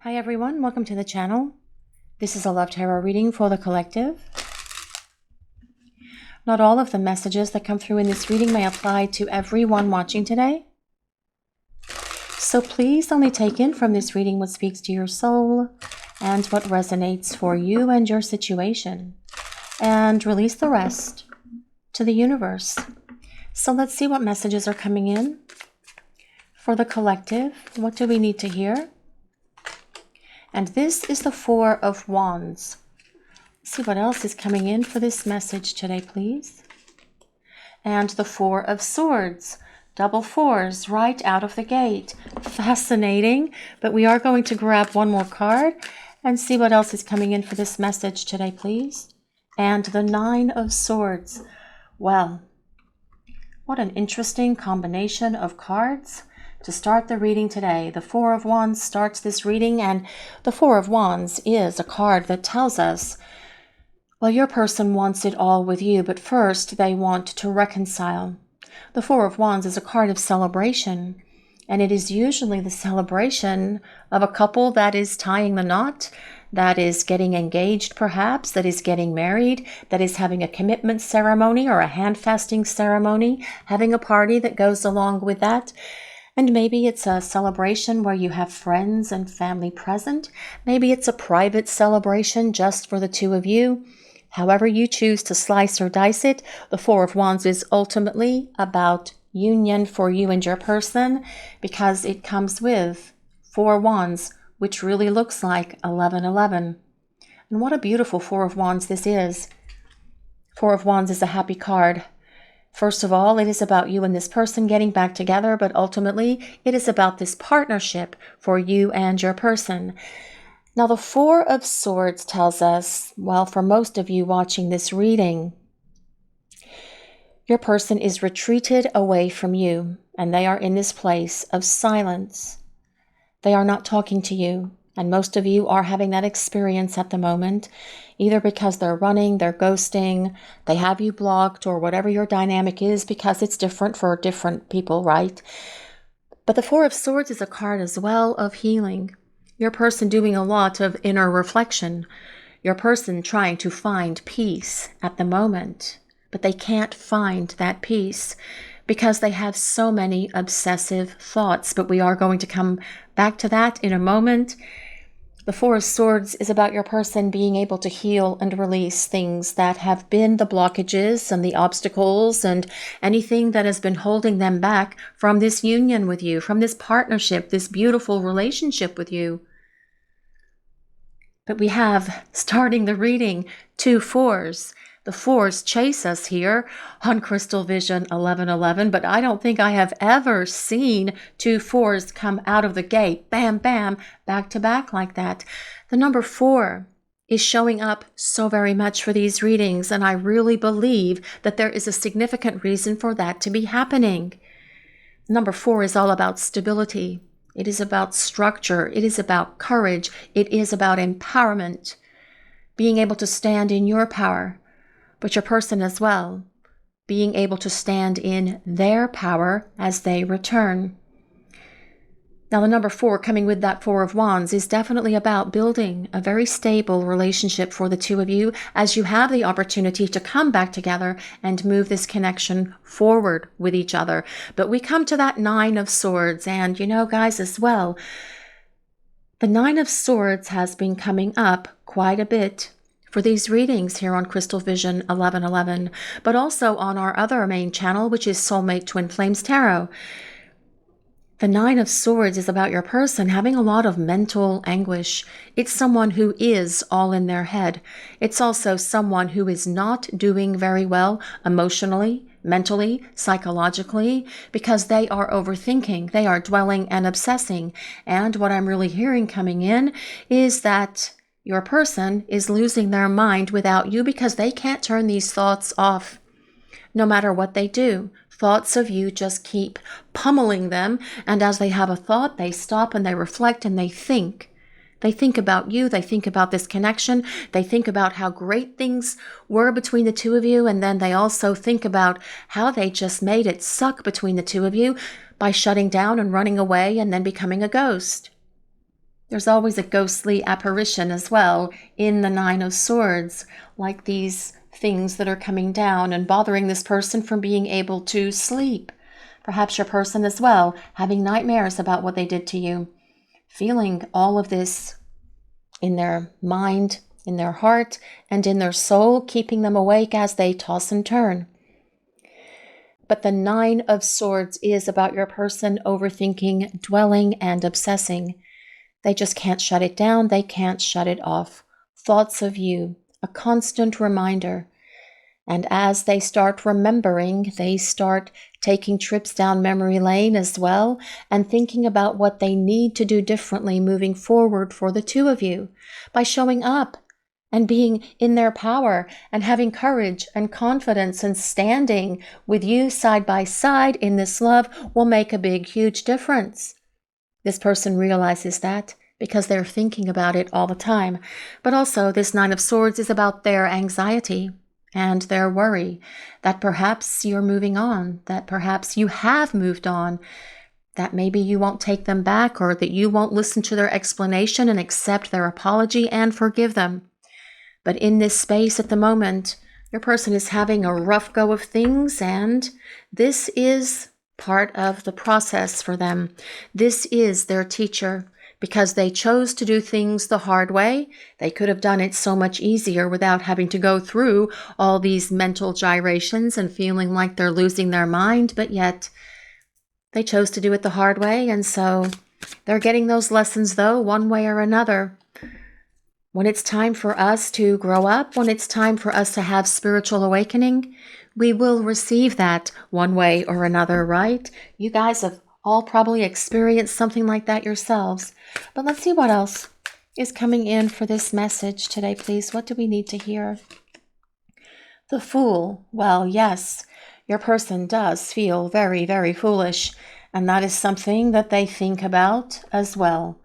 Hi everyone, welcome to the channel. This is a love tarot reading for the collective. Not all of the messages that come through in this reading may apply to everyone watching today. So please only take in from this reading what speaks to your soul and what resonates for you and your situation. And release the rest to the universe. So let's see what messages are coming in for the collective. What do we need to hear? And this is the Four of Wands. Let's see what else is coming in for this message today, please. And the Four of Swords. Double fours right out of the gate. Fascinating. But we are going to grab one more card and see what else is coming in for this message today, please. And the Nine of Swords. Well, what an interesting combination of cards to start the reading today. The Four of Wands starts this reading, and the Four of Wands is a card that tells us, well, your person wants it all with you, but first they want to reconcile. The Four of Wands is a card of celebration, and it is usually the celebration of a couple that is tying the knot, that is getting engaged perhaps, that is getting married, that is having a commitment ceremony or a handfasting ceremony, having a party that goes along with that. And maybe it's a celebration where you have friends and family present. Maybe it's a private celebration just for the two of you. However you choose to slice or dice it, the Four of Wands is ultimately about union for you and your person, because it comes with Four Wands, which really looks like 1111. And what a beautiful Four of Wands this is. Four of Wands is a happy card. First of all, it is about you and this person getting back together, but ultimately it is about this partnership for you and your person. Now, the Four of Swords tells us, well, for most of you watching this reading, your person is retreated away from you, and they are in this place of silence. They are not talking to you, and most of you are having that experience at the moment, either because they're running, they're ghosting, they have you blocked, or whatever your dynamic is, because it's different for different people, right? But the Four of Swords is a card as well of healing. Your person doing a lot of inner reflection. Your person trying to find peace at the moment, but they can't find that peace because they have so many obsessive thoughts. But we are going to come back to that in a moment. The Four of Swords is about your person being able to heal and release things that have been the blockages and the obstacles and anything that has been holding them back from this union with you, from this partnership, this beautiful relationship with you. But we have, starting the reading, two fours. The fours chase us here on Crystal Vision 1111, but I don't think I have ever seen two fours come out of the gate, bam, bam, back to back like that. The number 4 is showing up so very much for these readings, and I really believe that there is a significant reason for that to be happening. Number 4 is all about stability. It is about structure. It is about courage. It is about empowerment, being able to stand in your power, but your person as well, being able to stand in their power as they return. Now, the number 4 coming with that Four of Wands is definitely about building a very stable relationship for the two of you as you have the opportunity to come back together and move this connection forward with each other. But we come to that Nine of Swords, and you know, guys, as well, the Nine of Swords has been coming up quite a bit for these readings here on Crystal Vision 1111, but also on our other main channel, which is Soulmate Twin Flames Tarot. The Nine of Swords is about your person having a lot of mental anguish. It's someone who is all in their head. It's also someone who is not doing very well emotionally, mentally, psychologically, because they are overthinking. They are dwelling and obsessing. And what I'm really hearing coming in is that your person is losing their mind without you because they can't turn these thoughts off. No matter what they do, thoughts of you just keep pummeling them, and as they have a thought, they stop and they reflect and they think. They think about you, they think about this connection, they think about how great things were between the two of you, and then they also think about how they just made it suck between the two of you by shutting down and running away and then becoming a ghost. There's always a ghostly apparition as well in the Nine of Swords, like these things that are coming down and bothering this person from being able to sleep. Perhaps your person as well, having nightmares about what they did to you, feeling all of this in their mind, in their heart, and in their soul, keeping them awake as they toss and turn. But the Nine of Swords is about your person overthinking, dwelling, and obsessing. They just can't shut it down. They can't shut it off. Thoughts of you, a constant reminder. And as they start remembering, they start taking trips down memory lane as well and thinking about what they need to do differently moving forward for the two of you by showing up and being in their power and having courage and confidence and standing with you side by side in this love will make a big, huge difference. This person realizes that because they're thinking about it all the time. But also, this Nine of Swords is about their anxiety and their worry that perhaps you're moving on, that perhaps you have moved on, that maybe you won't take them back or that you won't listen to their explanation and accept their apology and forgive them. But in this space at the moment, your person is having a rough go of things, and this is part of the process for them. This is their teacher. Because they chose to do things the hard way, they could have done it so much easier without having to go through all these mental gyrations and feeling like they're losing their mind, but yet they chose to do it the hard way, and so they're getting those lessons, though, one way or another. When it's time for us to grow up, when it's time for us to have spiritual awakening, we will receive that one way or another, right? You guys have all probably experienced something like that yourselves. But let's see what else is coming in for this message today, please. What do we need to hear? The Fool. Well, yes, your person does feel very, very foolish, and that is something that they think about as well.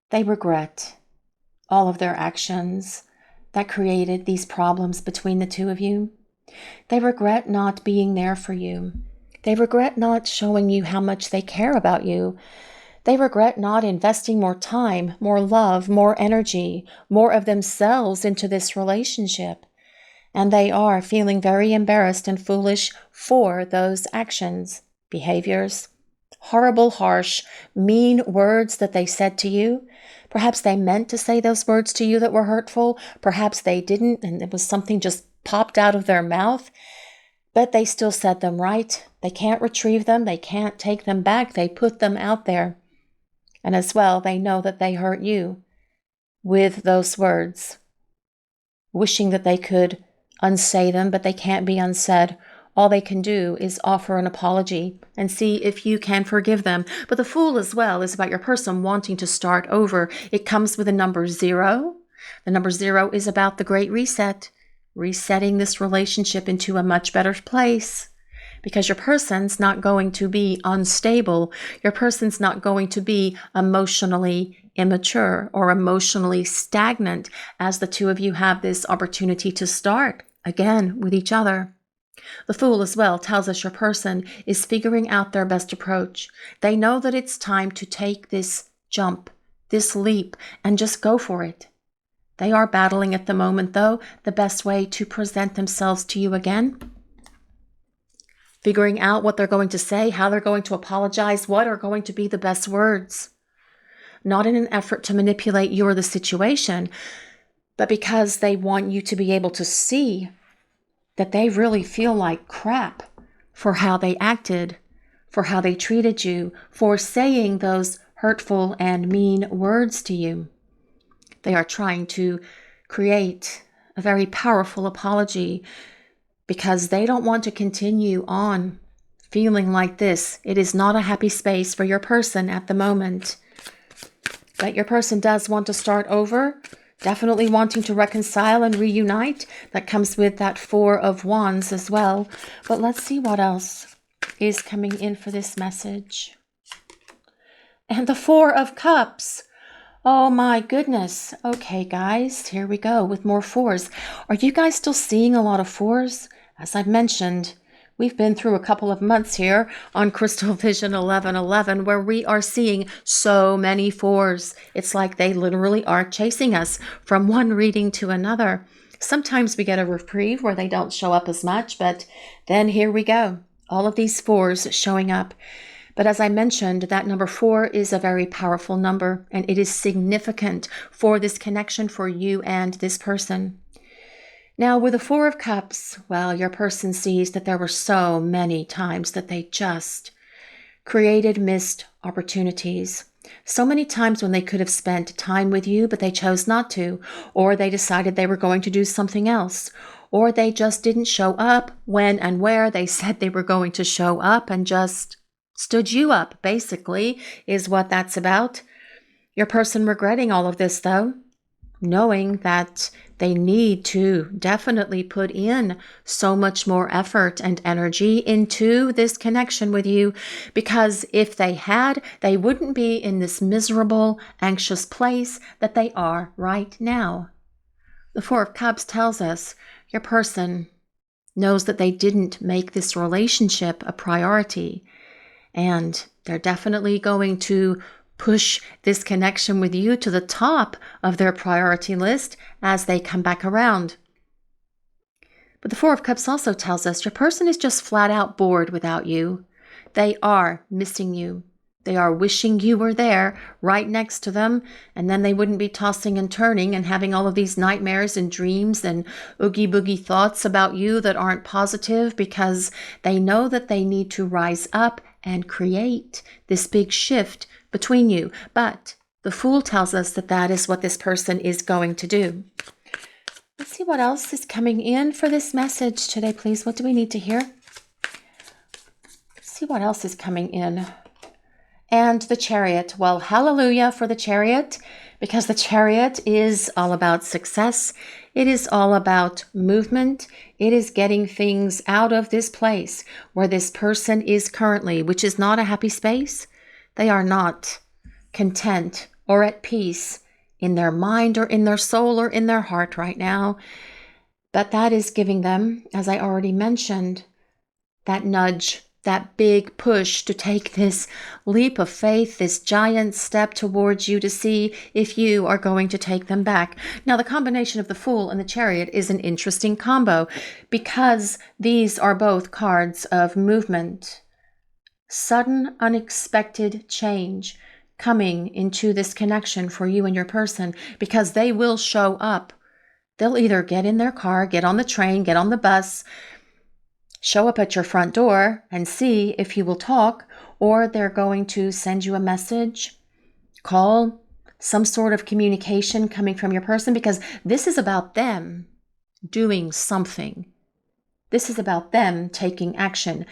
They regret all of their actions that created these problems between the two of you. They regret not being there for you. They regret not showing you how much they care about you. They regret not investing more time, more love, more energy, more of themselves into this relationship. And they are feeling very embarrassed and foolish for those actions, behaviors, horrible, harsh, mean words that they said to you. Perhaps they meant to say those words to you that were hurtful. Perhaps they didn't, and it was something just popped out of their mouth. But they still said them, right? They can't retrieve them. They can't take them back. They put them out there. And as well, they know that they hurt you with those words, wishing that they could unsay them, but they can't be unsaid. All they can do is offer an apology and see if you can forgive them. But the Fool as well is about your person wanting to start over. It comes with a number 0. The number 0 is about the Great Reset. Resetting this relationship into a much better place, because your person's not going to be unstable. Your person's not going to be emotionally immature or emotionally stagnant as the two of you have this opportunity to start again with each other. The Fool as well tells us your person is figuring out their best approach. They know that it's time to take this jump, this leap, and just go for it. They are battling at the moment, though, the best way to present themselves to you again. Figuring out what they're going to say, how they're going to apologize, what are going to be the best words. Not in an effort to manipulate you or the situation, but because they want you to be able to see that they really feel like crap for how they acted, for how they treated you, for saying those hurtful and mean words to you. They are trying to create a very powerful apology because they don't want to continue on feeling like this. It is not a happy space for your person at the moment. But your person does want to start over, definitely wanting to reconcile and reunite. That comes with that 4 of Wands as well. But let's see what else is coming in for this message. And the 4 of Cups. Oh my goodness. Okay, guys, here we go with more 4s. Are you guys still seeing a lot of 4s? As I've mentioned, We've been through a couple of months here on Crystal Vision 1111 where we are seeing so many fours. It's like they literally are chasing us from one reading to another. Sometimes we get a reprieve where they don't show up as much, but then here we go. All of these fours showing up. But as I mentioned, that number 4 is a very powerful number, and it is significant for this connection for you and this person. Now, with the 4 of Cups, well, your person sees that there were so many times that they just created missed opportunities. So many times when they could have spent time with you, but they chose not to, or they decided they were going to do something else, or they just didn't show up when and where they said they were going to show up and just stood you up, basically, is what that's about. Your person regretting all of this, though, knowing that they need to definitely put in so much more effort and energy into this connection with you, because if they had, they wouldn't be in this miserable, anxious place that they are right now. The 4 of Cups tells us your person knows that they didn't make this relationship a priority, and they're definitely going to push this connection with you to the top of their priority list as they come back around. But the 4 of Cups also tells us your person is just flat out bored without you. They are missing you. They are wishing you were there right next to them, and then they wouldn't be tossing and turning and having all of these nightmares and dreams and oogie boogie thoughts about you that aren't positive, because they know that they need to rise up and create this big shift between you. But the Fool tells us that that is what this person is going to do. Let's see what else is coming in for this message today, please. What do we need to hear? Let's see what else is coming in. And the Chariot. Well, hallelujah for the Chariot, because the Chariot is all about success. It is all about movement. It is getting things out of this place where this person is currently, which is not a happy space. They are not content or at peace in their mind or in their soul or in their heart right now. But that is giving them, as I already mentioned, that nudge, that big push to take this leap of faith, this giant step towards you to see if you are going to take them back. Now, the combination of the Fool and the Chariot is an interesting combo because these are both cards of movement, sudden, unexpected change coming into this connection for you and your person, because they will show up. They'll either get in their car, get on the train, get on the bus, show up at your front door and see if you will talk, or they're going to send you a message, call, some sort of communication coming from your person, because this is about them doing something. This is about them taking action.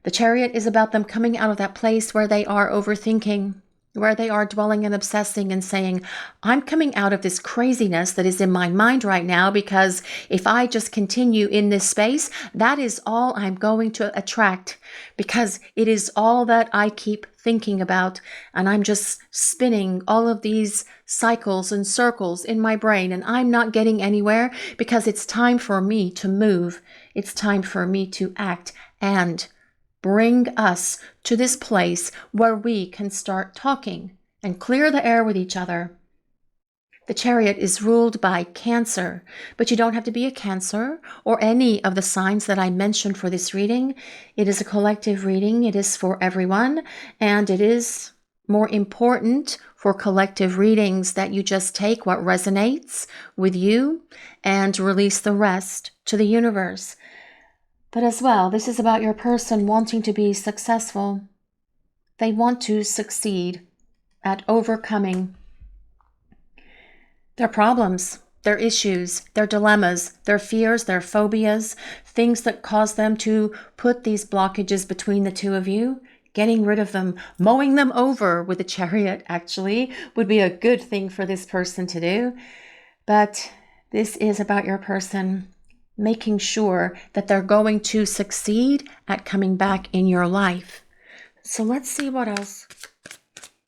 The Chariot is about them coming out of that place where they are overthinking, where they are dwelling and obsessing and saying, I'm coming out of this craziness that is in my mind right now, because if I just continue in this space, that is all I'm going to attract, because it is all that I keep thinking about, and I'm just spinning all of these cycles and circles in my brain, and I'm not getting anywhere, because it's time for me to move. It's time for me to act and bring us to this place where we can start talking and clear the air with each other. The Chariot is ruled by Cancer, but you don't have to be a Cancer or any of the signs that I mentioned for this reading. It is a collective reading. It is for everyone, and it is more important for collective readings that you just take what resonates with you and release the rest to the universe. But as well, this is about your person wanting to be successful. They want to succeed at overcoming their problems, their issues, their dilemmas, their fears, their phobias, things that cause them to put these blockages between the two of you. Getting rid of them, mowing them over with a Chariot actually would be a good thing for this person to do. But this is about your person making sure that they're going to succeed at coming back in your life. So let's see what else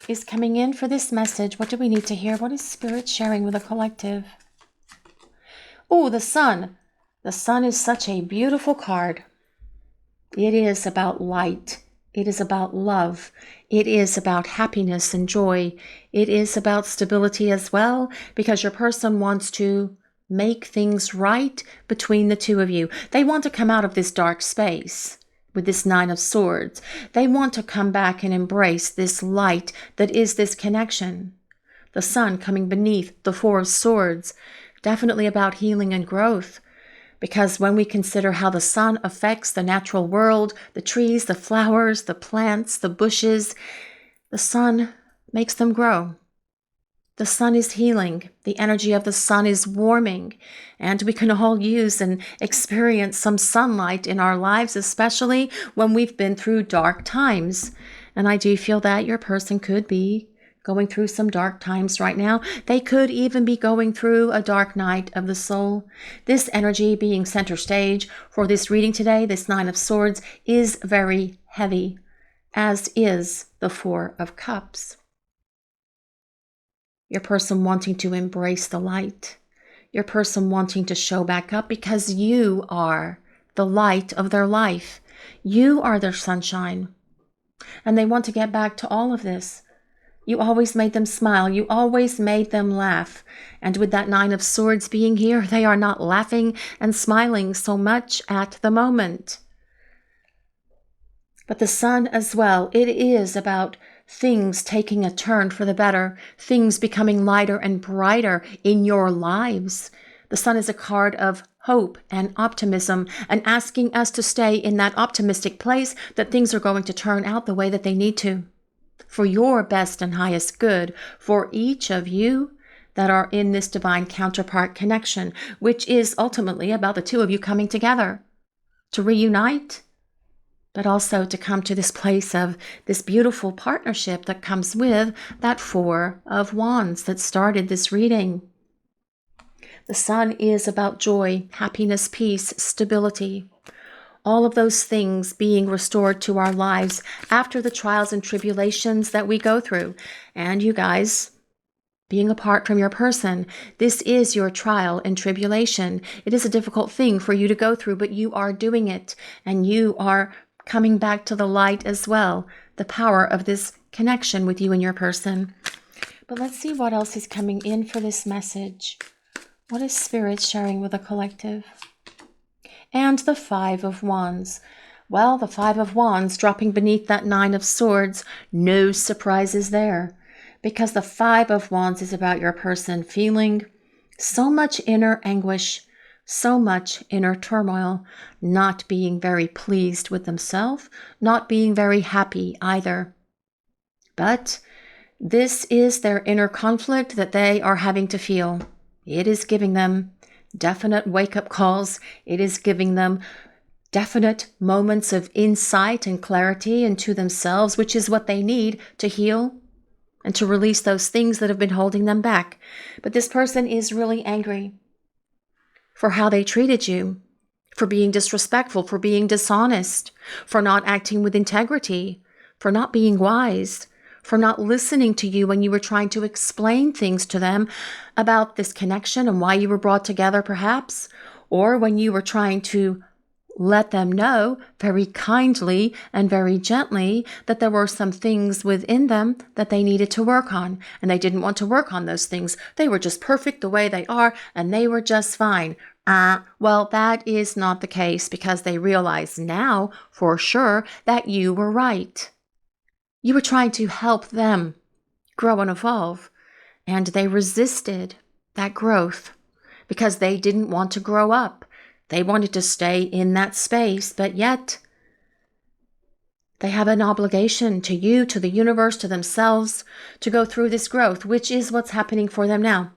is coming in for this message. What do we need to hear? What is Spirit sharing with the collective? Oh, the Sun. The Sun is such a beautiful card. It is about light. It is about love. It is about happiness and joy. It is about stability as well, because your person wants to make things right between the two of you. They want to come out of this dark space with this Nine of Swords. They want to come back and embrace this light that is this connection. The sun coming beneath the Four of Swords, definitely about healing and growth. Because when we consider how the sun affects the natural world, the trees, the flowers, the plants, the bushes, the sun makes them grow. The sun is healing. The energy of the sun is warming. And we can all use and experience some sunlight in our lives, especially when we've been through dark times. And I do feel that your person could be going through some dark times right now. They could even be going through a dark night of the soul. This energy being center stage for this reading today, this Nine of Swords, is very heavy, as is the Four of Cups. Your person wanting to embrace the light. Your person wanting to show back up because you are the light of their life. You are their sunshine. And they want to get back to all of this. You always made them smile. You always made them laugh. And with that Nine of Swords being here, they are not laughing and smiling so much at the moment. But the sun as well, it is about things taking a turn for the better, things becoming lighter and brighter in your lives. The sun is a card of hope and optimism and asking us to stay in that optimistic place that things are going to turn out the way that they need to. For your best and highest good, for each of you that are in this divine counterpart connection, which is ultimately about the two of you coming together to reunite, but also to come to this place of this beautiful partnership that comes with that Four of Wands that started this reading. The sun is about joy, happiness, peace, stability. All of those things being restored to our lives after the trials and tribulations that we go through. And you guys, being apart from your person, this is your trial and tribulation. It is a difficult thing for you to go through, but you are doing it. And you are coming back to the light as well. The power of this connection with you and your person. But let's see what else is coming in for this message. What is Spirit sharing with the collective? And the Five of Wands. Well, the Five of Wands dropping beneath that Nine of Swords, no surprises there. Because the Five of Wands is about your person feeling so much inner anguish, so much inner turmoil, not being very pleased with themselves, not being very happy either. But this is their inner conflict that they are having to feel. It is giving them definite wake-up calls. It is giving them definite moments of insight and clarity into themselves, which is what they need to heal and to release those things that have been holding them back. But this person is really angry for how they treated you, for being disrespectful, for being dishonest, for not acting with integrity, for not being wise, for not listening to you when you were trying to explain things to them about this connection and why you were brought together, perhaps, or when you were trying to let them know very kindly and very gently that there were some things within them that they needed to work on, and they didn't want to work on those things. They were just perfect the way they are, and they were just fine. Well, that is not the case, because they realize now for sure that you were right. You were trying to help them grow and evolve, and they resisted that growth because they didn't want to grow up. They wanted to stay in that space, but yet they have an obligation to you, to the universe, to themselves, to go through this growth, which is what's happening for them now.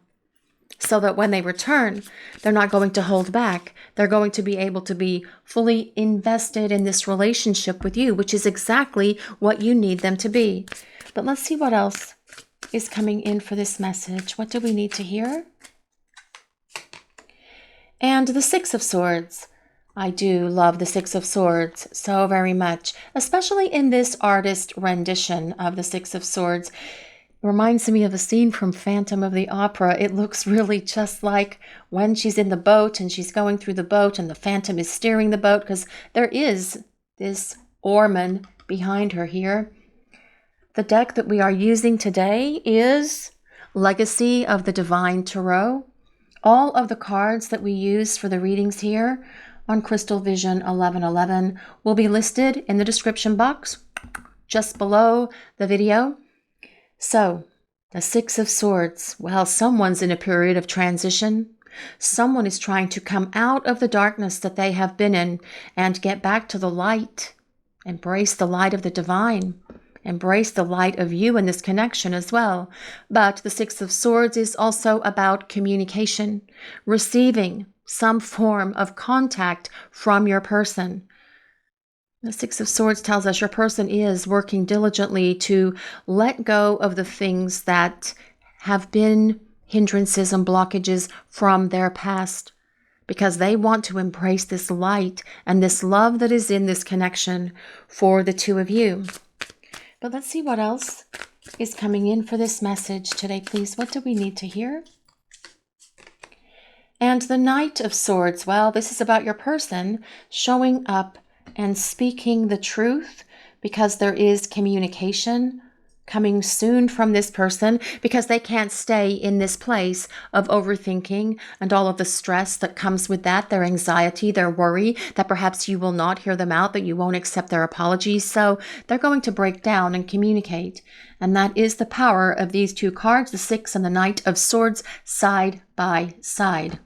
So that when they return, they're not going to hold back. They're going to be able to be fully invested in this relationship with you, which is exactly what you need them to be. But let's see what else is coming in for this message. What do we need to hear? And the Six of Swords. I do love the Six of Swords so very much, especially in this artist rendition of the Six of Swords. Reminds me of a scene from Phantom of the Opera. It looks really just like when she's in the boat and she's going through the boat and the Phantom is steering the boat, because there is this Orman behind her here. The deck that we are using today is Legacy of the Divine Tarot. All of the cards that we use for the readings here on Crystal Vision 1111 will be listed in the description box just below the video. So, the Six of Swords. Well, someone's in a period of transition. Someone is trying to come out of the darkness that they have been in and get back to the light. Embrace the light of the divine. Embrace the light of you in this connection as well. But the Six of Swords is also about communication, receiving some form of contact from your person. The Six of Swords tells us your person is working diligently to let go of the things that have been hindrances and blockages from their past, because they want to embrace this light and this love that is in this connection for the two of you. But let's see what else is coming in for this message today, please. What do we need to hear? And the Knight of Swords. Well, this is about your person showing up and speaking the truth, because there is communication coming soon from this person, because they can't stay in this place of overthinking and all of the stress that comes with that, their anxiety, their worry, that perhaps you will not hear them out, that you won't accept their apologies. So they're going to break down and communicate. And that is the power of these two cards, the Six and the Knight of Swords, side by side.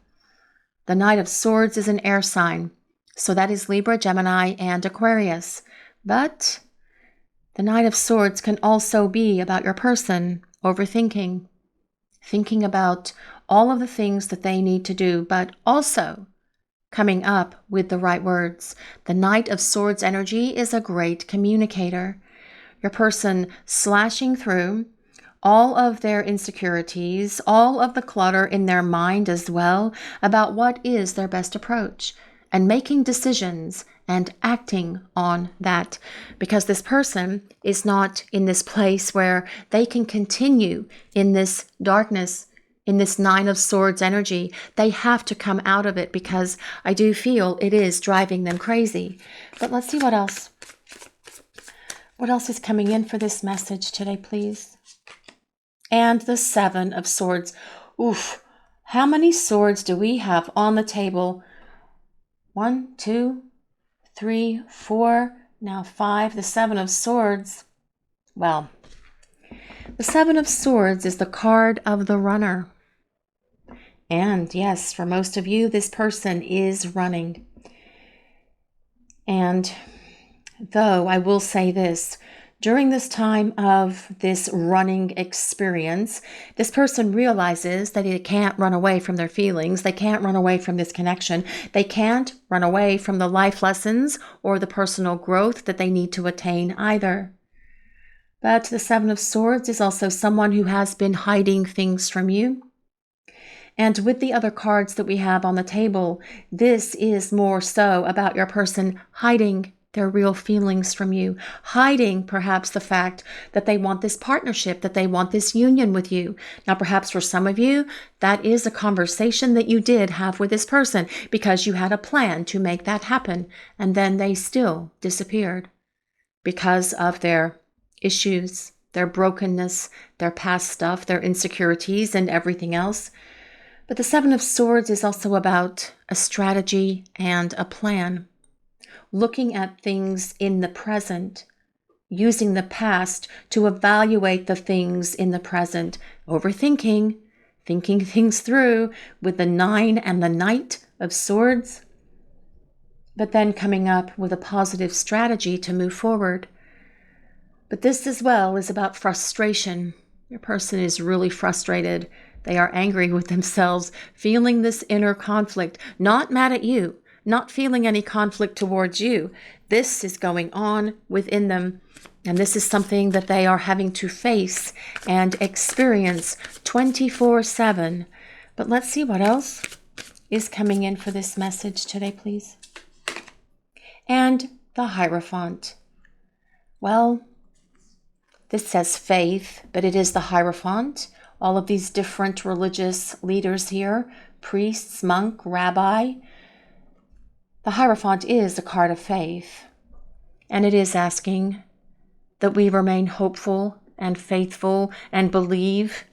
The Knight of Swords is an air sign. So that is Libra, Gemini, and Aquarius. But the Knight of Swords can also be about your person overthinking, thinking about all of the things that they need to do, but also coming up with the right words. The Knight of Swords energy is a great communicator. Your person slashing through all of their insecurities, all of the clutter in their mind as well, about what is their best approach, and making decisions and acting on that, because this person is not in this place where they can continue in this darkness, in this Nine of Swords energy. They have to come out of it, because I do feel it is driving them crazy. But let's see what else. What else is coming in for this message today, please? And the Seven of Swords. Oof. How many swords do we have on the table? 1, 2, 3, 4, now 5, the Seven of Swords. Well, the Seven of Swords is the card of the runner. And yes, for most of you, this person is running. And though I will say this, during this time of this running experience, this person realizes that they can't run away from their feelings. They can't run away from this connection. They can't run away from the life lessons or the personal growth that they need to attain either. But the Seven of Swords is also someone who has been hiding things from you. And with the other cards that we have on the table, this is more so about your person hiding their real feelings from you, hiding perhaps the fact that they want this partnership, that they want this union with you. Now, perhaps for some of you, that is a conversation that you did have with this person because you had a plan to make that happen, and then they still disappeared because of their issues, their brokenness, their past stuff, their insecurities, and everything else. But the Seven of Swords is also about a strategy and a plan. Looking at things in the present, using the past to evaluate the things in the present, overthinking, thinking things through with the Nine and the Knight of Swords, but then coming up with a positive strategy to move forward. But this as well is about frustration. Your person is really frustrated. They are angry with themselves, feeling this inner conflict, not mad at you, not feeling any conflict towards you. This is going on within them, and this is something that they are having to face and experience 24/7. But let's see what else is coming in for this message today, please. And the Hierophant. Well, this says faith, but it is the Hierophant. All of these different religious leaders here, priests, monk, rabbi. The Hierophant is a card of faith. And it is asking that we remain hopeful and faithful and believe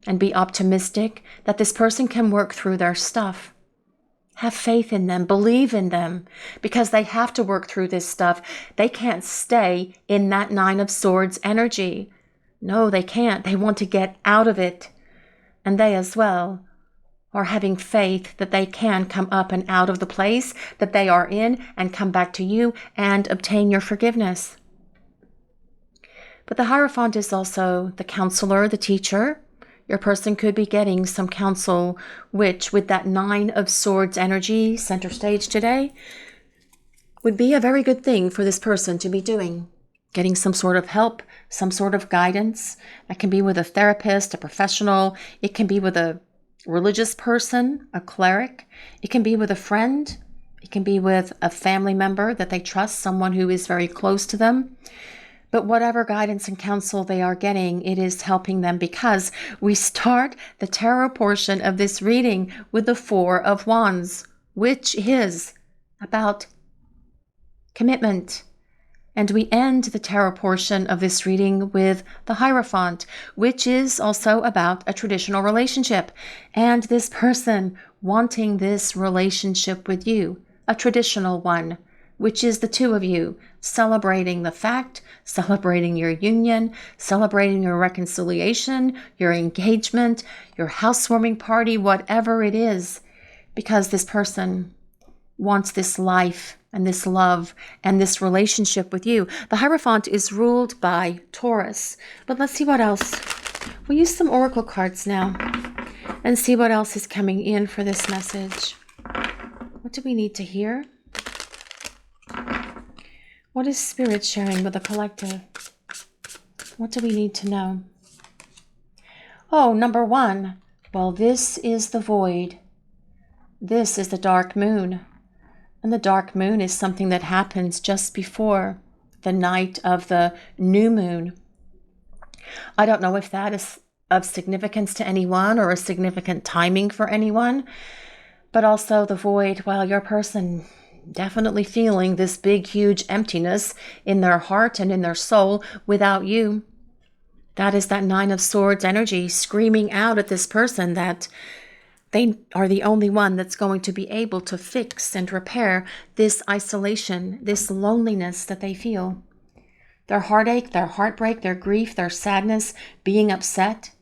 and be optimistic that this person can work through their stuff. Have faith in them, believe in them, because they have to work through this stuff. They can't stay in that Nine of Swords energy. No, they can't. They want to get out of it. And they as well are having faith that they can come up and out of the place that they are in and come back to you and obtain your forgiveness. But the Hierophant is also the counselor, the teacher. Your person could be getting some counsel, which with that Nine of Swords energy, center stage today, would be a very good thing for this person to be doing. Getting some sort of help, some sort of guidance. That can be with a therapist, a professional. It can be with a religious person, a cleric. It can be with a friend. It can be with a family member that they trust, someone who is very close to them. But whatever guidance and counsel they are getting, it is helping them, because we start the tarot portion of this reading with the Four of Wands, which is about commitment. And we end the tarot portion of this reading with the Hierophant, which is also about a traditional relationship and this person wanting this relationship with you, a traditional one, which is the two of you celebrating the fact, celebrating your union, celebrating your reconciliation, your engagement, your housewarming party, whatever it is, because this person wants this life and this love and this relationship with you. The Hierophant is ruled by Taurus. But let's see what else. We'll use some oracle cards now and see what else is coming in for this message. What do we need to hear? What is Spirit sharing with the collective? What do we need to know? Oh, number one. Well, this is the void. This is the dark moon. And the dark moon is something that happens just before the night of the new moon. I don't know if that is of significance to anyone or a significant timing for anyone, but also the void, well, your person definitely feeling this big, huge emptiness in their heart and in their soul without you. That is that Nine of Swords energy screaming out at this person that they are the only one that's going to be able to fix and repair this isolation, this loneliness that they feel. Their heartache, their heartbreak, their grief, their sadness, being upset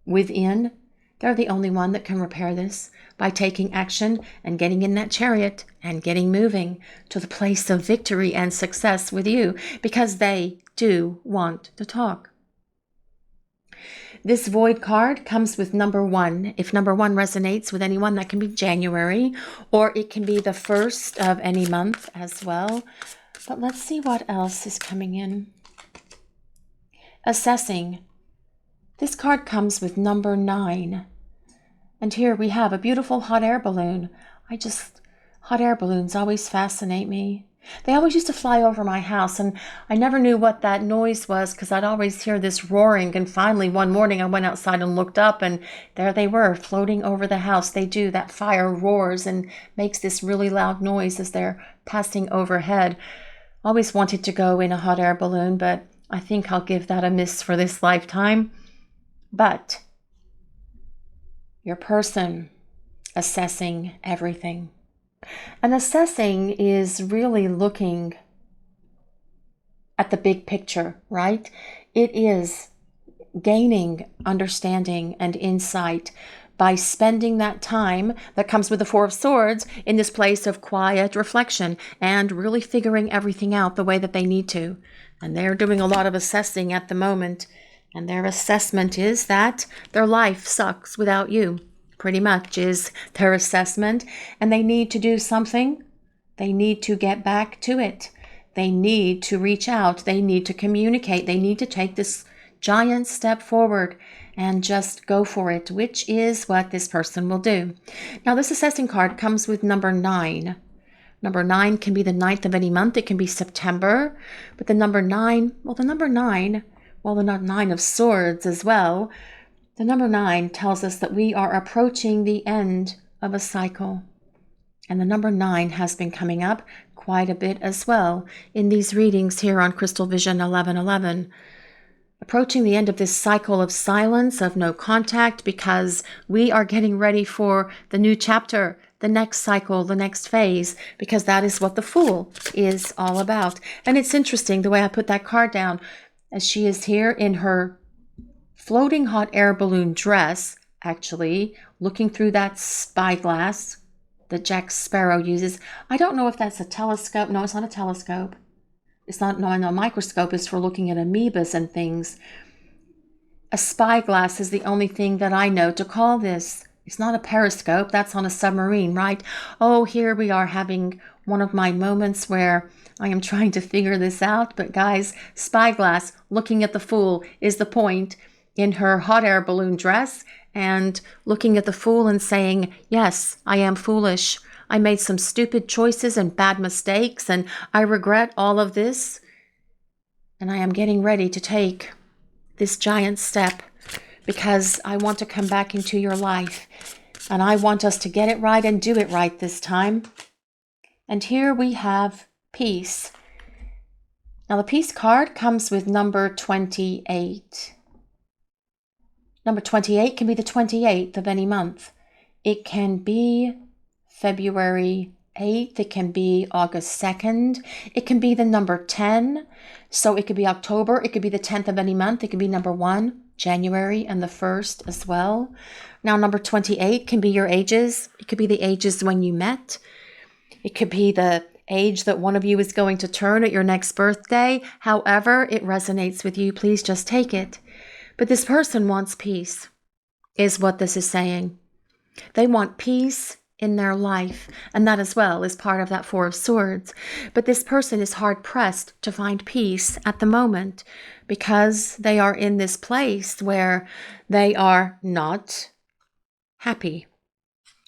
within, they're the only one that can repair this by taking action and getting in that chariot and getting moving to the place of victory and success with you, because they do want to talk. This void card comes with number one. If number one resonates with anyone, that can be January, or it can be the first of any month as well. But let's see what else is coming in. Assessing. This card comes with number 9. And here we have a beautiful hot air balloon. Hot air balloons always fascinate me. They always used to fly over my house, and I never knew what that noise was because I'd always hear this roaring. And finally, one morning, I went outside and looked up, and there they were, floating over the house. They do. That fire roars and makes this really loud noise as they're passing overhead. Always wanted to go in a hot air balloon, but I think I'll give that a miss for this lifetime. But your person assessing everything. And assessing is really looking at the big picture, right? It is gaining understanding and insight by spending that time that comes with the Four of Swords in this place of quiet reflection and really figuring everything out the way that they need to. And they're doing a lot of assessing at the moment. And their assessment is that their life sucks without you. Pretty much is their assessment, and they need to do something. They need to get back to it. They need to reach out. They need to communicate. They need to take this giant step forward and just go for it, which is what this person will do. Now, this assessing card comes with number 9. Number 9 can be the 9th of any month. It can be September, but the number 9, the 9 of Swords as well. The number 9 tells us that we are approaching the end of a cycle. And the number 9 has been coming up quite a bit as well in these readings here on Crystal Vision 1111. Approaching the end of this cycle of silence, of no contact, because we are getting ready for the new chapter, the next cycle, the next phase, because that is what the Fool is all about. And it's interesting the way I put that card down, as she is here in her floating hot air balloon dress, actually, looking through that spyglass that Jack Sparrow uses. I don't know if that's a telescope. No, it's not a telescope. It's not, no, a microscope is for looking at amoebas and things. A spyglass is the only thing that I know to call this. It's not a periscope. That's on a submarine, right? Oh, here we are having one of my moments where I am trying to figure this out. But guys, spyglass, looking at the Fool, is the point in her hot air balloon dress and looking at the Fool and saying, yes, I am foolish. I made some stupid choices and bad mistakes, and I regret all of this. And I am getting ready to take this giant step because I want to come back into your life. And I want us to get it right and do it right this time. And here we have peace. Now the peace card comes with number 28. Number 28 can be the 28th of any month. It can be February 8th, it can be August 2nd, it can be the number 10, so it could be October, it could be the 10th of any month, it could be number 1, January, and the 1st as well. Now number 28 can be your ages. It could be the ages when you met. It could be the age that one of you is going to turn at your next birthday. However it resonates with you, please just take it. But this person wants peace, is what this is saying. They want peace in their life, and that as well is part of that 4 of Swords. But this person is hard-pressed to find peace at the moment because they are in this place where they are not happy.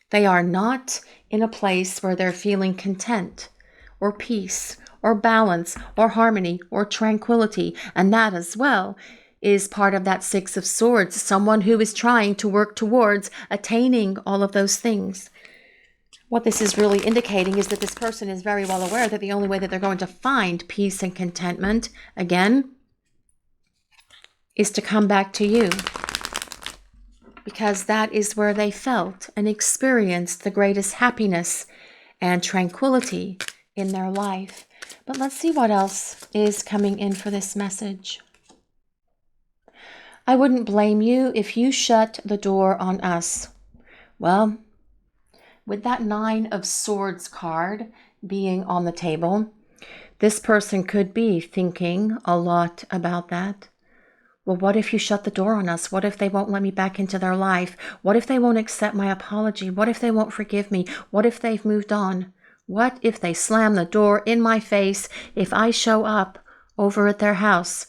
They are not in a place where they're feeling content or peace or balance or harmony or tranquility, and that as well is part of that 6 of Swords, someone who is trying to work towards attaining all of those things. What this is really indicating is that this person is very well aware that the only way that they're going to find peace and contentment, again, is to come back to you. Because that is where they felt and experienced the greatest happiness and tranquility in their life. But let's see what else is coming in for this message. I wouldn't blame you if you shut the door on us. Well, with that 9 of Swords card being on the table, this person could be thinking a lot about that. Well, what if you shut the door on us? What if they won't let me back into their life? What if they won't accept my apology? What if they won't forgive me? What if they've moved on? What if they slam the door in my face if I show up over at their house?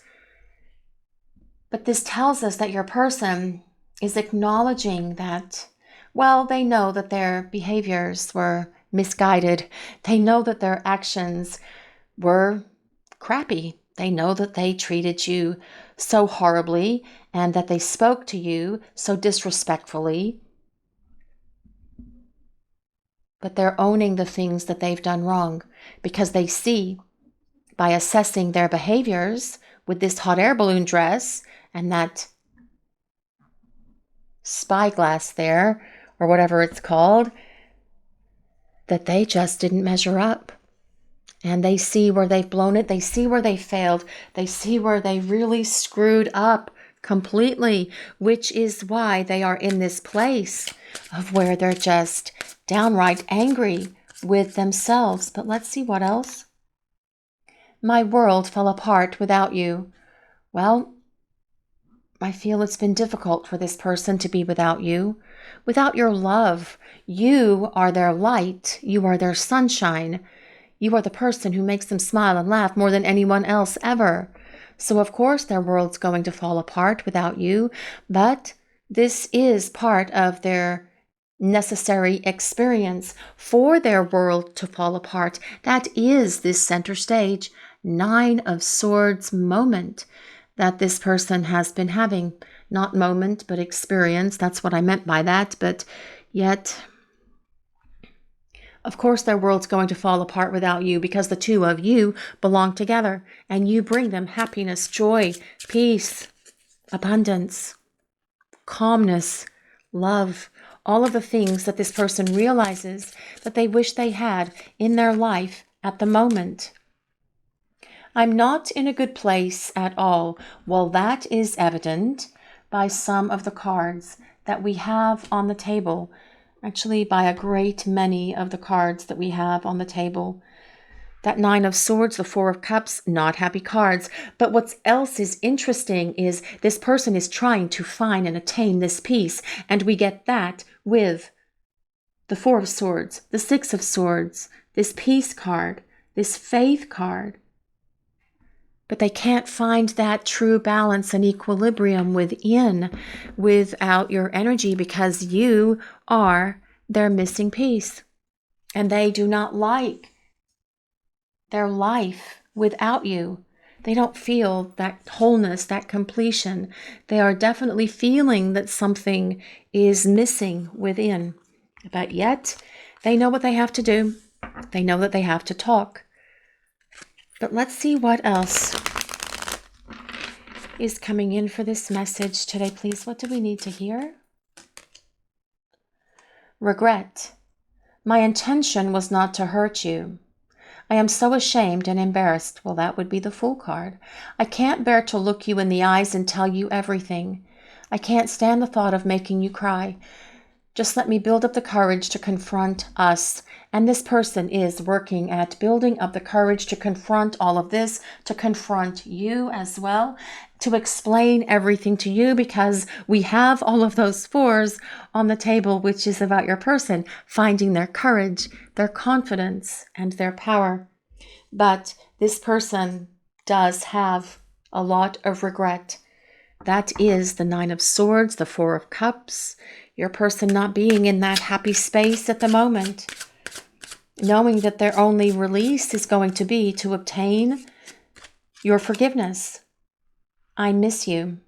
But this tells us that your person is acknowledging that, well, they know that their behaviors were misguided. They know that their actions were crappy. They know that they treated you so horribly and that they spoke to you so disrespectfully. But they're owning the things that they've done wrong because they see by assessing their behaviors with this hot air balloon dress and that spyglass there, or whatever it's called, that they just didn't measure up. And they see where they've blown it. They see where they failed. They see where they really screwed up completely, which is why they are in this place of where they're just downright angry with themselves. But let's see what else. My world fell apart without you. Well, I feel it's been difficult for this person to be without you, without your love. You are their light. You are their sunshine. You are the person who makes them smile and laugh more than anyone else ever. So of course their world's going to fall apart without you, but this is part of their necessary experience for their world to fall apart. That is this center stage 9 of Swords moment that this person has been having. Not moment, but experience. That's what I meant by that. But yet, Of course, their world's going to fall apart without you because the two of you belong together and you bring them happiness, joy, peace, abundance, calmness, love, all of the things that this person realizes that they wish they had in their life at the moment. I'm not in a good place at all. Well, that is evident by some of the cards that we have on the table. Actually, by a great many of the cards that we have on the table. That Nine of Swords, the Four of Cups, not happy cards. But what else is interesting is this person is trying to find and attain this peace. And we get that with the Four of Swords, the Six of Swords, this peace card, this faith card. But they can't find that true balance and equilibrium without your energy because you are their missing piece. And they do not like their life without you. They don't feel that wholeness, that completion. They are definitely feeling that something is missing within. But yet, they know what they have to do. They know that they have to talk. But let's see what else is coming in for this message today, please. What do we need to hear? Regret. My intention was not to hurt you. I am so ashamed and embarrassed. Well, that would be the Fool card. I can't bear to look you in the eyes and tell you everything. I can't stand the thought of making you cry. Just let me build up the courage to confront us. And this person is working at building up the courage to confront all of this, to confront you as well, to explain everything to you, because we have all of those fours on the table, which is about your person finding their courage, their confidence, and their power. But this person does have a lot of regret. That is the Nine of Swords, the Four of Cups, your person not being in that happy space at the moment, knowing that their only release is going to be to obtain your forgiveness. I miss you.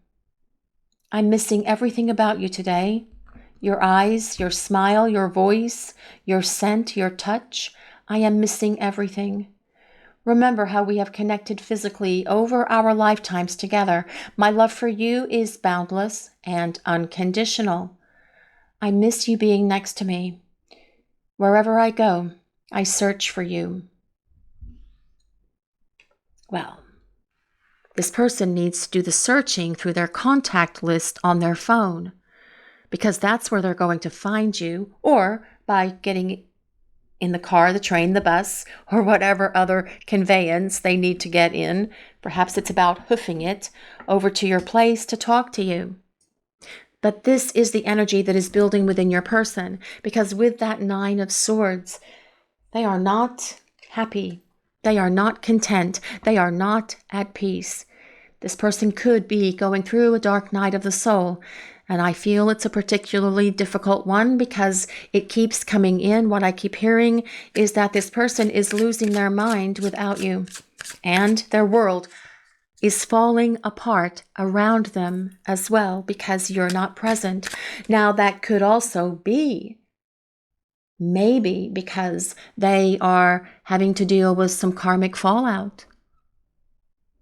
I'm missing everything about you today. Your eyes, your smile, your voice, your scent, your touch. I am missing everything. Remember how we have connected physically over our lifetimes together. My love for you is boundless and unconditional. I miss you being next to me. Wherever I go, I search for you. Well, this person needs to do the searching through their contact list on their phone, because that's where they're going to find you, or by getting in the car, the train, the bus, or whatever other conveyance they need to get in. Perhaps it's about hoofing it over to your place to talk to you. But this is the energy that is building within your person, because with that Nine of Swords, they are not happy. They are not content. They are not at peace. This person could be going through a dark night of the soul, and I feel it's a particularly difficult one because it keeps coming in. What I keep hearing is that this person is losing their mind without you, and their world is falling apart around them as well because you're not present. Now, that could also be maybe because they are having to deal with some karmic fallout.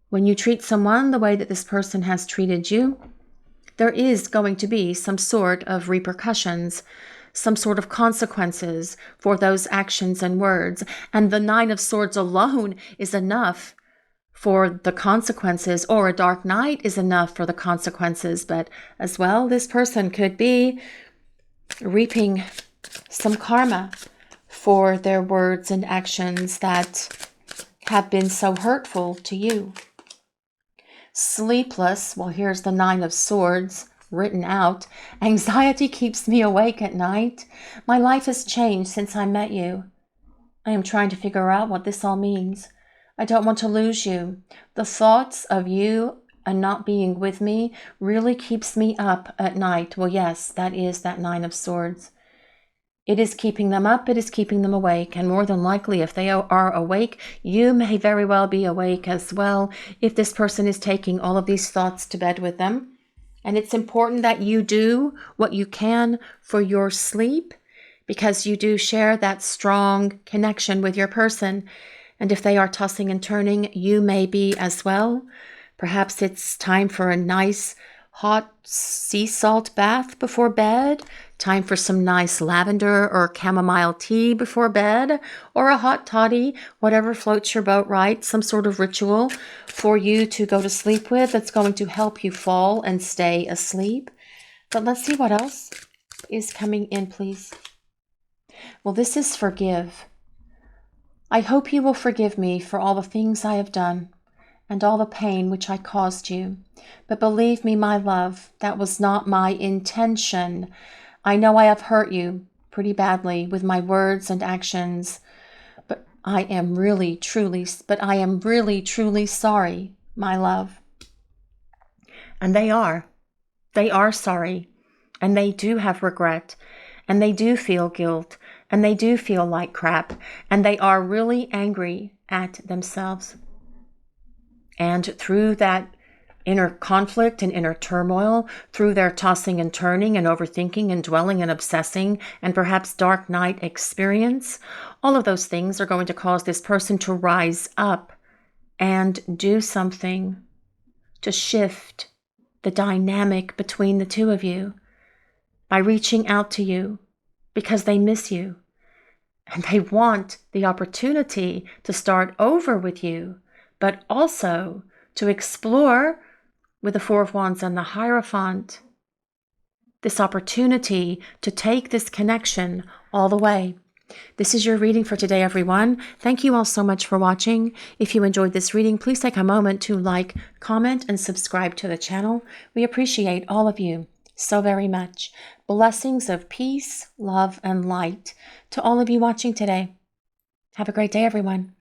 When you treat someone the way that this person has treated you, there is going to be some sort of repercussions, some sort of consequences for those actions and words. And the Nine of Swords alone is enough for the consequences, or a dark night is enough for the consequences. But as well, this person could be reaping some karma for their words and actions that have been so hurtful to you. Sleepless, well, here's the Nine of Swords written out. Anxiety keeps me awake at night. My life has changed since I met you. I am trying to figure out what this all means. I don't want to lose you. The thoughts of you and not being with me really keeps me up at night. Well, yes, that is that Nine of Swords. It is keeping them up, it is keeping them awake, and more than likely, if they are awake, you may very well be awake as well if this person is taking all of these thoughts to bed with them. And it's important that you do what you can for your sleep, because you do share that strong connection with your person. And if they are tossing and turning, you may be as well. Perhaps it's time for a nice hot sea salt bath before bed, time for some nice lavender or chamomile tea before bed, or a hot toddy, whatever floats your boat, right? Some sort of ritual for you to go to sleep with that's going to help you fall and stay asleep. But let's see what else is coming in, please. Well, this is forgive. I hope you will forgive me for all the things I have done and all the pain which I caused you. But believe me, my love, that was not my intention. I know I have hurt you pretty badly with my words and actions, but I am really, truly sorry, my love. And they are sorry, and they do have regret, and they do feel guilt, and they do feel like crap, and they are really angry at themselves. And through that inner conflict and inner turmoil, through their tossing and turning and overthinking and dwelling and obsessing and perhaps dark night experience, all of those things are going to cause this person to rise up and do something to shift the dynamic between the two of you by reaching out to you because they miss you and they want the opportunity to start over with you, but also to explore with the Four of Wands and the Hierophant this opportunity to take this connection all the way. This is your reading for today, everyone. Thank you all so much for watching. If you enjoyed this reading, please take a moment to like, comment, and subscribe to the channel. We appreciate all of you so very much. Blessings of peace, love, and light to all of you watching today. Have a great day, everyone.